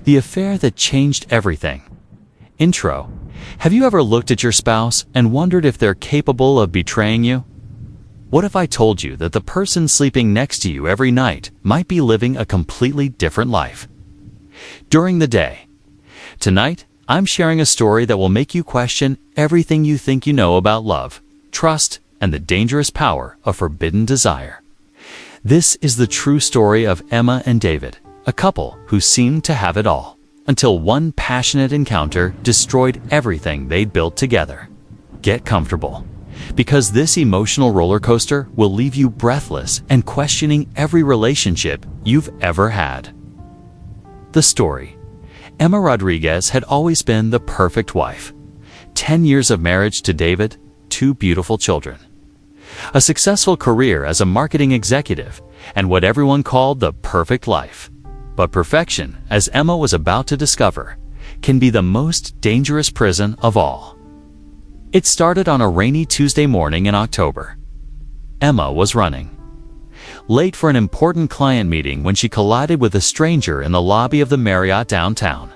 The affair that changed everything. Intro. Have you ever looked at your spouse and wondered if they're capable of betraying you? What if I told you that the person sleeping next to you every night might be living a completely different life? During the day. Tonight, I'm sharing a story that will make you question everything you think you know about love, trust, and the dangerous power of forbidden desire. This is the true story of Emma and David, a couple who seemed to have it all, until one passionate encounter destroyed everything they'd built together. Get comfortable, because this emotional roller coaster will leave you breathless and questioning every relationship you've ever had. The story. Emma Rodriguez had always been the perfect wife. 10 years of marriage to David, 2 beautiful children. A successful career as a marketing executive, and what everyone called the perfect life. But perfection, as Emma was about to discover, can be the most dangerous prison of all. It started on a rainy Tuesday morning in October. Emma was running late for an important client meeting when she collided with a stranger in the lobby of the Marriott downtown.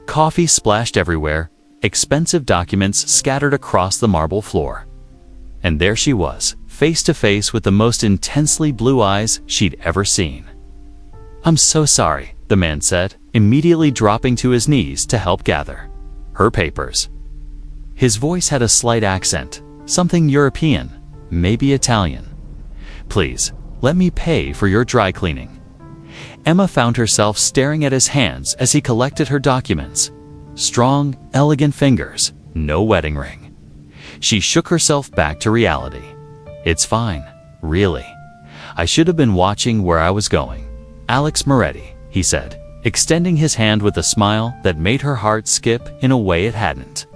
Coffee splashed everywhere, expensive documents scattered across the marble floor. And there she was, face to face with the most intensely blue eyes she'd ever seen. "I'm so sorry," the man said, immediately dropping to his knees to help gather her papers. His voice had a slight accent, something European, maybe Italian. "Please, let me pay for your dry cleaning." Emma found herself staring at his hands as he collected her documents. Strong, elegant fingers, no wedding ring. She shook herself back to reality. "It's fine, really. I should have been watching where I was going. Alex Moretti," he said, extending his hand with a smile that made her heart skip in a way it hadn't.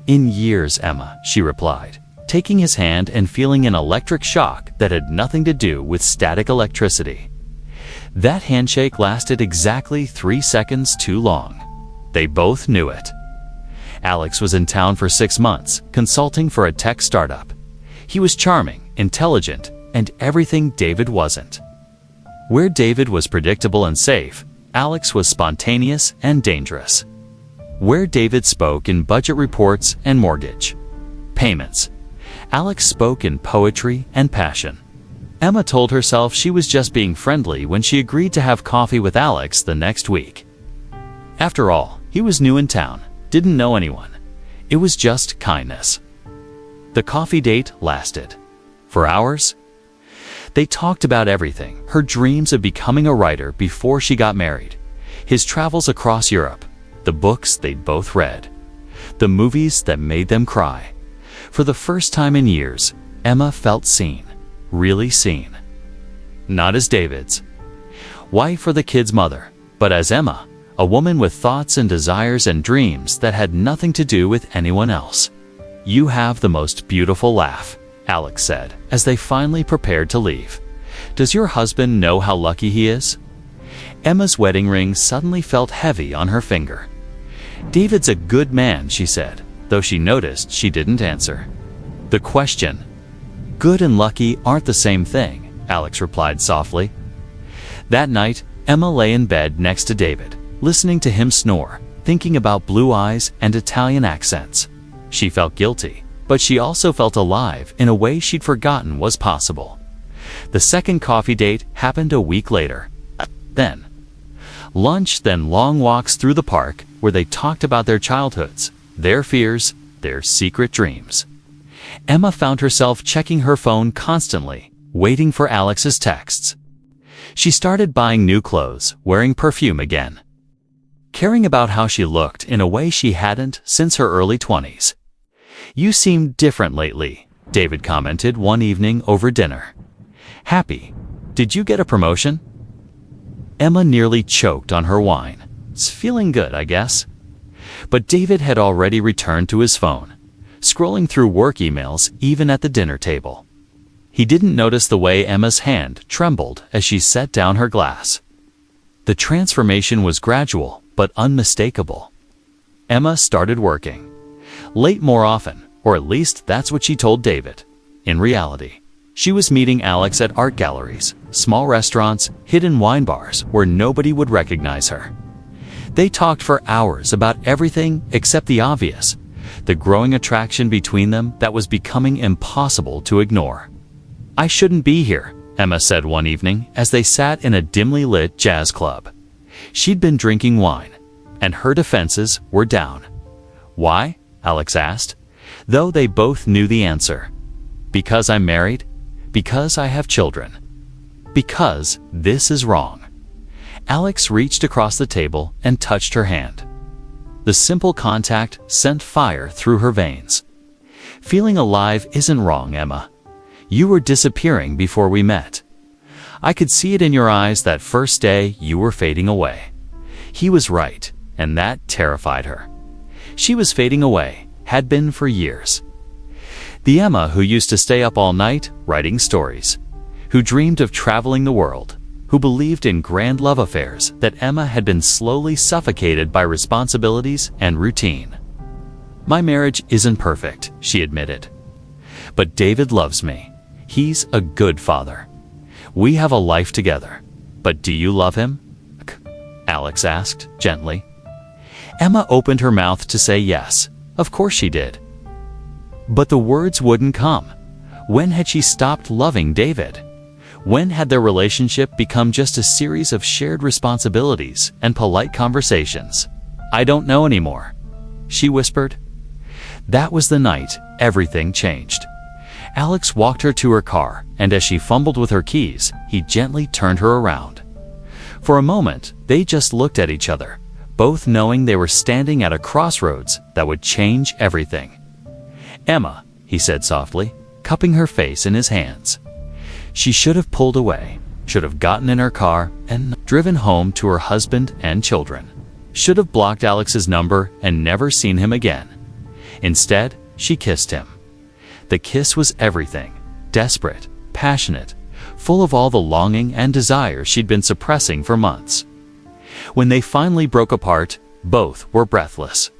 "In years, Emma," she replied, taking his hand and feeling an electric shock that had nothing to do with static electricity. That handshake lasted exactly 3 seconds too long. They both knew it. Alex was in town for 6 months, consulting for a tech startup. He was charming, intelligent, and everything David wasn't. Where David was predictable and safe, Alex was spontaneous and dangerous. Where David spoke in budget reports and mortgage payments, Alex spoke in poetry and passion. Emma told herself she was just being friendly when she agreed to have coffee with Alex the next week. After all, he was new in town, didn't know anyone. It was just kindness. The coffee date lasted for hours. They talked about everything, her dreams of becoming a writer before she got married, his travels across Europe, the books they'd both read, the movies that made them cry. For the first time in years, Emma felt seen, really seen. Not as David's wife or the kid's mother, but as Emma, a woman with thoughts and desires and dreams that had nothing to do with anyone else. "You have the most beautiful laugh," Alex said, as they finally prepared to leave. "Does your husband know how lucky he is?" Emma's wedding ring suddenly felt heavy on her finger. "David's a good man," she said, though she noticed she didn't answer the question. "Good and lucky aren't the same thing," Alex replied softly. That night, Emma lay in bed next to David, listening to him snore, thinking about blue eyes and Italian accents. She felt guilty, but she also felt alive in a way she'd forgotten was possible. The second coffee date happened a week later. Then lunch, then long walks through the park where they talked about their childhoods, their fears, their secret dreams. Emma found herself checking her phone constantly, waiting for Alex's texts. She started buying new clothes, wearing perfume again, caring about how she looked in a way she hadn't since her early 20s. "You seem different lately," David commented one evening over dinner. "Happy? Did you get a promotion?" Emma nearly choked on her wine. "It's feeling good, I guess." But David had already returned to his phone, scrolling through work emails even at the dinner table. He didn't notice the way Emma's hand trembled as she set down her glass. The transformation was gradual but unmistakable. Emma started working late more often, or at least that's what she told David. In reality, she was meeting Alex at art galleries, small restaurants, hidden wine bars where nobody would recognize her. They talked for hours about everything except the obvious, the growing attraction between them that was becoming impossible to ignore. "I shouldn't be here," Emma said one evening as they sat in a dimly lit jazz club. She'd been drinking wine, and her defenses were down. "Why?" Alex asked, though they both knew the answer. "Because I'm married, because I have children, because this is wrong." Alex reached across the table and touched her hand. The simple contact sent fire through her veins. "Feeling alive isn't wrong, Emma. You were disappearing before we met. I could see it in your eyes that first day you were fading away." He was right, and that terrified her. She was fading away, had been for years. The Emma who used to stay up all night writing stories, who dreamed of traveling the world, who believed in grand love affairs that Emma had been slowly suffocated by responsibilities and routine. "My marriage isn't perfect," she admitted. "But David loves me. He's a good father. We have a life together. But do you love him?" Alex asked gently. Emma opened her mouth to say yes. Of course she did. But the words wouldn't come. When had she stopped loving David? When had their relationship become just a series of shared responsibilities and polite conversations? "I don't know anymore," she whispered. That was the night everything changed. Alex walked her to her car, and as she fumbled with her keys, he gently turned her around. For a moment, they just looked at each other, both knowing they were standing at a crossroads that would change everything. "Emma," he said softly, cupping her face in his hands. She should have pulled away, should have gotten in her car and driven home to her husband and children, should have blocked Alex's number and never seen him again. Instead, she kissed him. The kiss was everything, desperate, passionate, full of all the longing and desire she'd been suppressing for months. When they finally broke apart, both were breathless.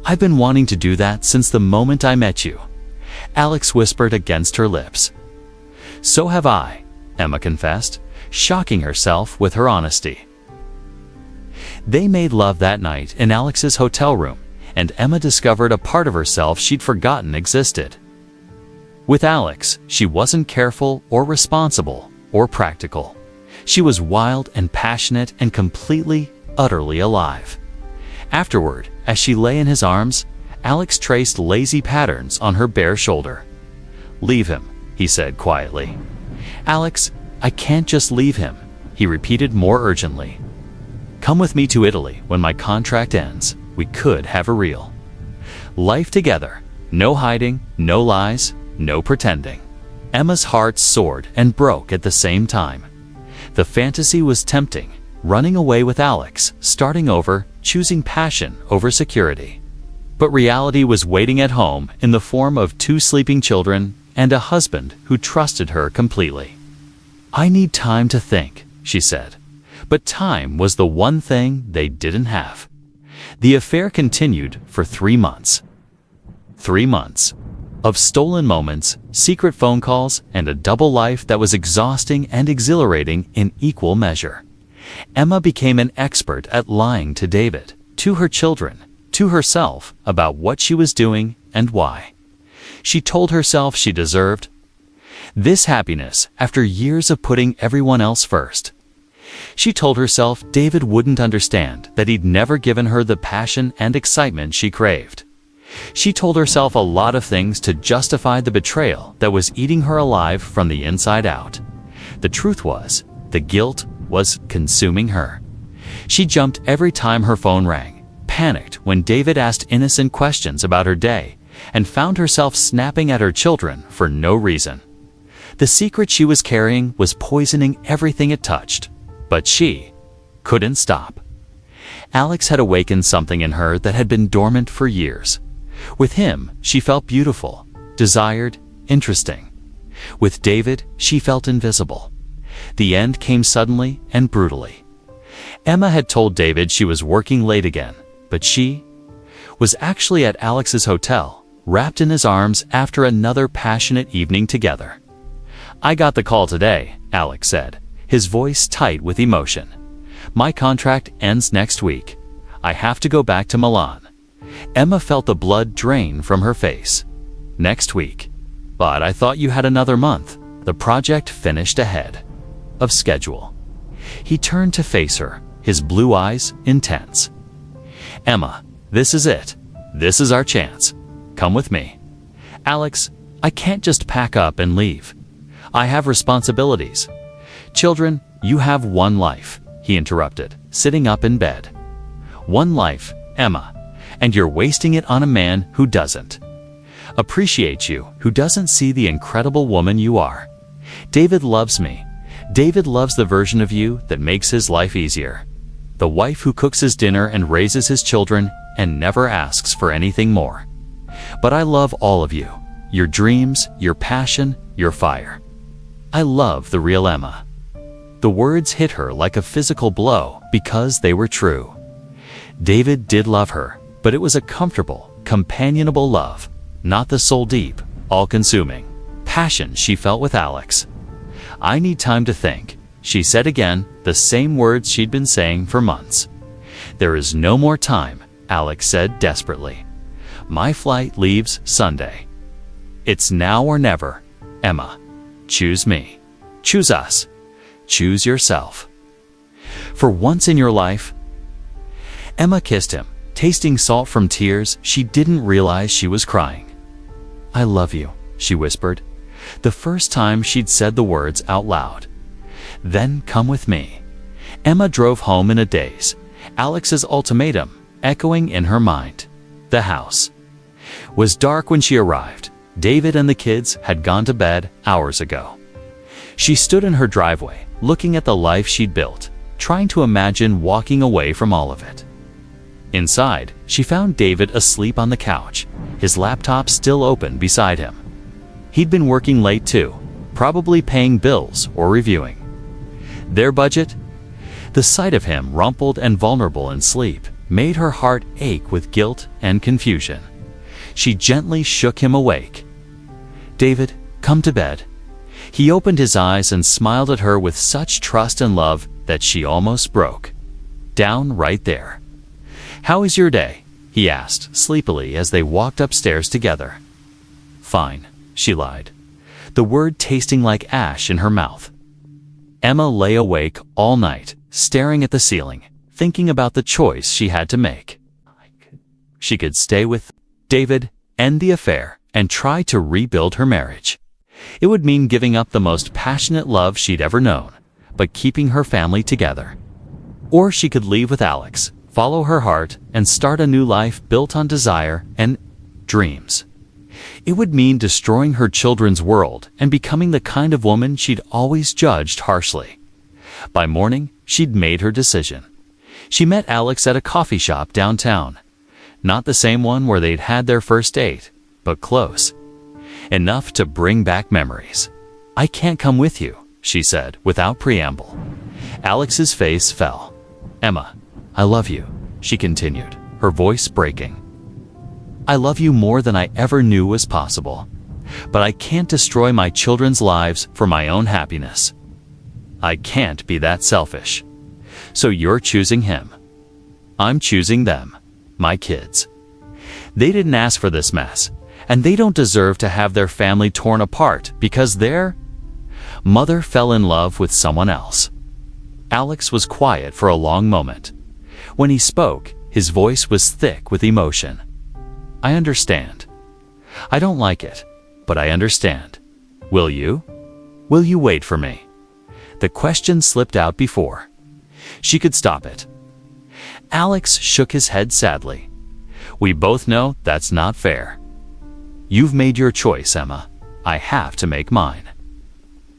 "I've been wanting to do that since the moment I met you," Alex whispered against her lips. "So have I," Emma confessed, shocking herself with her honesty. They made love that night in Alex's hotel room, and Emma discovered a part of herself she'd forgotten existed. With Alex, she wasn't careful or responsible or practical. She was wild and passionate and completely, utterly alive. Afterward, as she lay in his arms, Alex traced lazy patterns on her bare shoulder. "Leave him," he said quietly. "Alex, I can't just leave him," he repeated more urgently. "Come with me to Italy when my contract ends. We could have a real life together. No hiding, no lies, no pretending." Emma's heart soared and broke at the same time. The fantasy was tempting, running away with Alex, starting over, choosing passion over security. But reality was waiting at home in the form of 2 sleeping children and a husband who trusted her completely. "I need time to think," she said. But time was the one thing they didn't have. The affair continued for 3 months. 3 months of stolen moments, secret phone calls, and a double life that was exhausting and exhilarating in equal measure. Emma became an expert at lying to David, to her children, to herself about what she was doing and why. She told herself she deserved this happiness after years of putting everyone else first. She told herself David wouldn't understand that he'd never given her the passion and excitement she craved. She told herself a lot of things to justify the betrayal that was eating her alive from the inside out. The truth was, the guilt was consuming her. She jumped every time her phone rang, panicked when David asked innocent questions about her day, and found herself snapping at her children for no reason. The secret she was carrying was poisoning everything it touched, but she couldn't stop. Alex had awakened something in her that had been dormant for years. With him, she felt beautiful, desired, interesting. With David, she felt invisible. The end came suddenly and brutally. Emma had told David she was working late again, but she was actually at Alex's hotel, wrapped in his arms after another passionate evening together. "I got the call today," Alex said, his voice tight with emotion. "My contract ends next week. I have to go back to Milan. Emma felt the blood drain from her face. Next week. But I thought you had another month. The project finished ahead of schedule. He turned to face her, his blue eyes intense. Emma, this is it. This is our chance. Come with me. Alex, I can't just pack up and leave. I have responsibilities. Children, you have one life, he interrupted, sitting up in bed. One life, Emma, and you're wasting it on a man who doesn't appreciate you, who doesn't see the incredible woman you are. David loves me. David loves the version of you that makes his life easier. The wife who cooks his dinner and raises his children and never asks for anything more. But I love all of you, your dreams, your passion, your fire. I love the real Emma. The words hit her like a physical blow because they were true. David did love her, but it was a comfortable, companionable love, not the soul-deep, all-consuming passion she felt with Alex. I need time to think, she said again, the same words she'd been saying for months. There is no more time, Alex said desperately. My flight leaves Sunday. It's now or never, Emma. Choose me. Choose us. Choose yourself. For once in your life. Emma kissed him, tasting salt from tears she didn't realize she was crying. I love you, she whispered, the first time she'd said the words out loud. Then come with me. Emma drove home in a daze, Alex's ultimatum echoing in her mind. The house was dark when she arrived. David and the kids had gone to bed hours ago. She stood in her driveway, looking at the life she'd built, trying to imagine walking away from all of it. Inside, she found David asleep on the couch, his laptop still open beside him. He'd been working late too, probably paying bills or reviewing their budget. The sight of him rumpled and vulnerable in sleep made her heart ache with guilt and confusion. She gently shook him awake. David, come to bed. He opened his eyes and smiled at her with such trust and love that she almost broke down right there. How is your day? He asked sleepily as they walked upstairs together. Fine, she lied, the word tasting like ash in her mouth. Emma lay awake all night, staring at the ceiling, thinking about the choice she had to make. She could stay with David, end the affair, and try to rebuild her marriage. It would mean giving up the most passionate love she'd ever known, but keeping her family together. Or she could leave with Alex, follow her heart, and start a new life built on desire and dreams. It would mean destroying her children's world and becoming the kind of woman she'd always judged harshly. By morning, she'd made her decision. She met Alex at a coffee shop downtown. Not the same one where they'd had their first date, but close. Enough to bring back memories. I can't come with you, she said without preamble. Alex's face fell. Emma, I love you, she continued, her voice breaking. I love you more than I ever knew was possible. But I can't destroy my children's lives for my own happiness. I can't be that selfish. So you're choosing him. I'm choosing them. My kids. They didn't ask for this mess, and they don't deserve to have their family torn apart because their mother fell in love with someone else. Alex was quiet for a long moment. When he spoke, his voice was thick with emotion. I understand. I don't like it, but I understand. Will you? Will you wait for me? The question slipped out before she could stop it. Alex shook his head sadly. We both know that's not fair. You've made your choice, Emma. I have to make mine.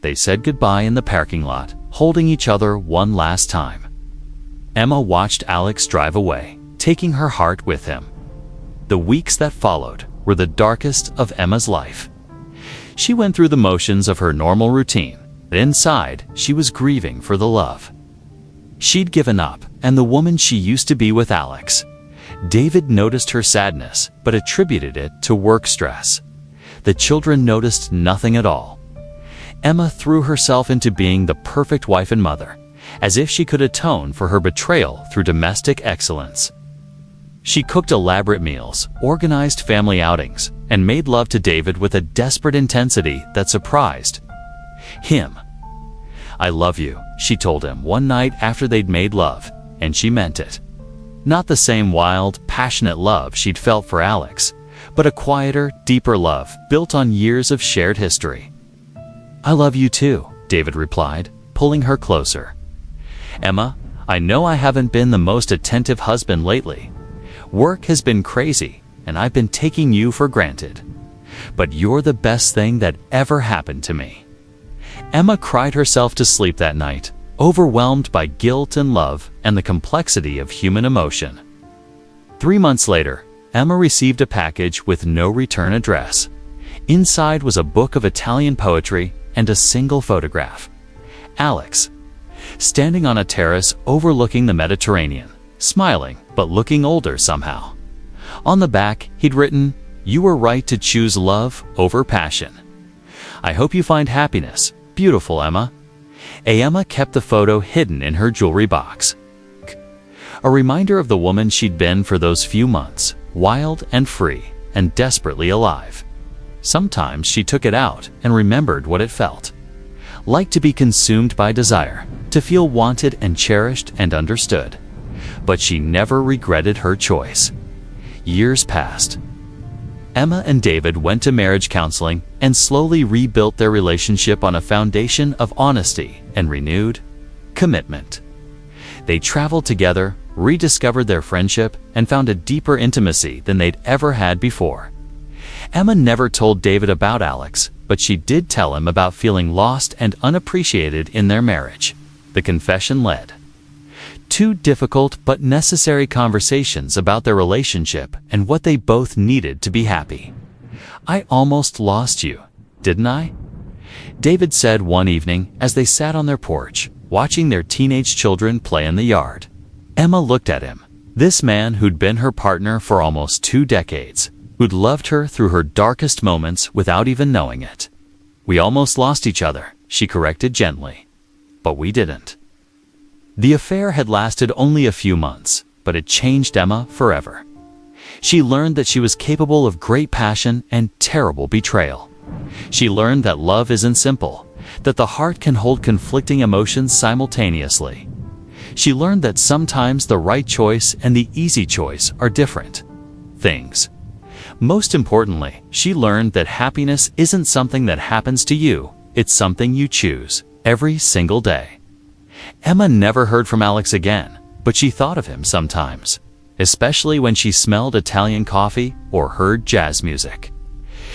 They said goodbye in the parking lot, holding each other one last time. Emma watched Alex drive away, taking her heart with him. The weeks that followed were the darkest of Emma's life. She went through the motions of her normal routine, but inside she was grieving for the love she'd given up and the woman she used to be with Alex. David noticed her sadness, but attributed it to work stress. The children noticed nothing at all. Emma threw herself into being the perfect wife and mother, as if she could atone for her betrayal through domestic excellence. She cooked elaborate meals, organized family outings, and made love to David with a desperate intensity that surprised him. "I love you," she told him one night after they'd made love, and she meant it. Not the same wild, passionate love she'd felt for Alex, but a quieter, deeper love built on years of shared history. "I love you too," David replied, pulling her closer. "Emma, I know I haven't been the most attentive husband lately. Work has been crazy, and I've been taking you for granted. But you're the best thing that ever happened to me." Emma cried herself to sleep that night, overwhelmed by guilt and love and the complexity of human emotion. 3 months later, Emma received a package with no return address. Inside was a book of Italian poetry and a single photograph. Alex, standing on a terrace overlooking the Mediterranean, smiling but looking older somehow. On the back, he'd written, "You were right to choose love over passion. I hope you find happiness. Beautiful, Emma." Emma kept the photo hidden in her jewelry box. A reminder of the woman she'd been for those few months, wild and free and desperately alive. Sometimes she took it out and remembered what it felt. Like to be consumed by desire, to feel wanted and cherished and understood. But she never regretted her choice. Years passed. Emma and David went to marriage counseling and slowly rebuilt their relationship on a foundation of honesty and renewed commitment. They traveled together, rediscovered their friendship, and found a deeper intimacy than they'd ever had before. Emma never told David about Alex, but she did tell him about feeling lost and unappreciated in their marriage. The confession led. 2 difficult but necessary conversations about their relationship and what they both needed to be happy. "I almost lost you, didn't I?" David said one evening as they sat on their porch, watching their teenage children play in the yard. Emma looked at him, this man who'd been her partner for almost 2 decades, who'd loved her through her darkest moments without even knowing it. "We almost lost each other," she corrected gently. "But we didn't." The affair had lasted only a few months, but it changed Emma forever. She learned that she was capable of great passion and terrible betrayal. She learned that love isn't simple, that the heart can hold conflicting emotions simultaneously. She learned that sometimes the right choice and the easy choice are different things. Most importantly, she learned that happiness isn't something that happens to you, it's something you choose every single day. Emma never heard from Alex again, but she thought of him sometimes, especially when she smelled Italian coffee or heard jazz music.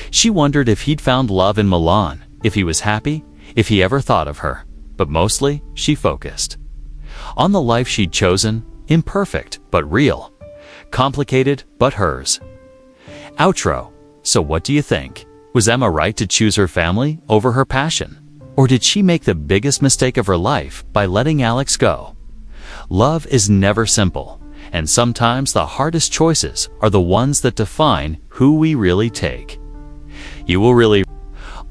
She wondered if he'd found love in Milan, if he was happy, if he ever thought of her, but mostly she focused on the life she'd chosen, imperfect but real, complicated but hers. Outro. So what do you think? Was Emma right to choose her family over her passion? Or did she make the biggest mistake of her life by letting Alex go? Love is never simple, and sometimes the hardest choices are the ones that define who we really take.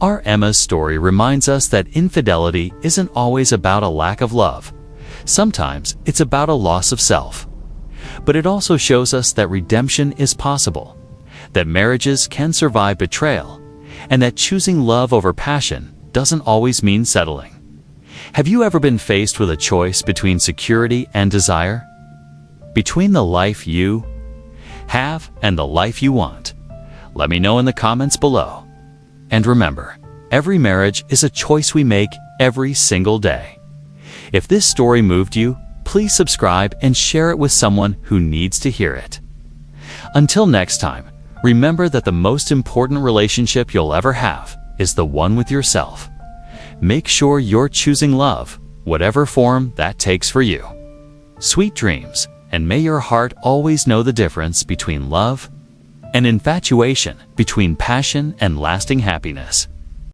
Our Emma's story reminds us that infidelity isn't always about a lack of love. Sometimes it's about a loss of self. But it also shows us that redemption is possible, that marriages can survive betrayal, and that choosing love over passion doesn't always mean settling. Have you ever been faced with a choice between security and desire? Between the life you have and the life you want? Let me know in the comments below. And remember, every marriage is a choice we make every single day. If this story moved you, please subscribe and share it with someone who needs to hear it. Until next time, remember that the most important relationship you'll ever have is the one with yourself. Make sure you're choosing love, whatever form that takes for you. Sweet dreams, and may your heart always know the difference between love and infatuation, between passion and lasting happiness.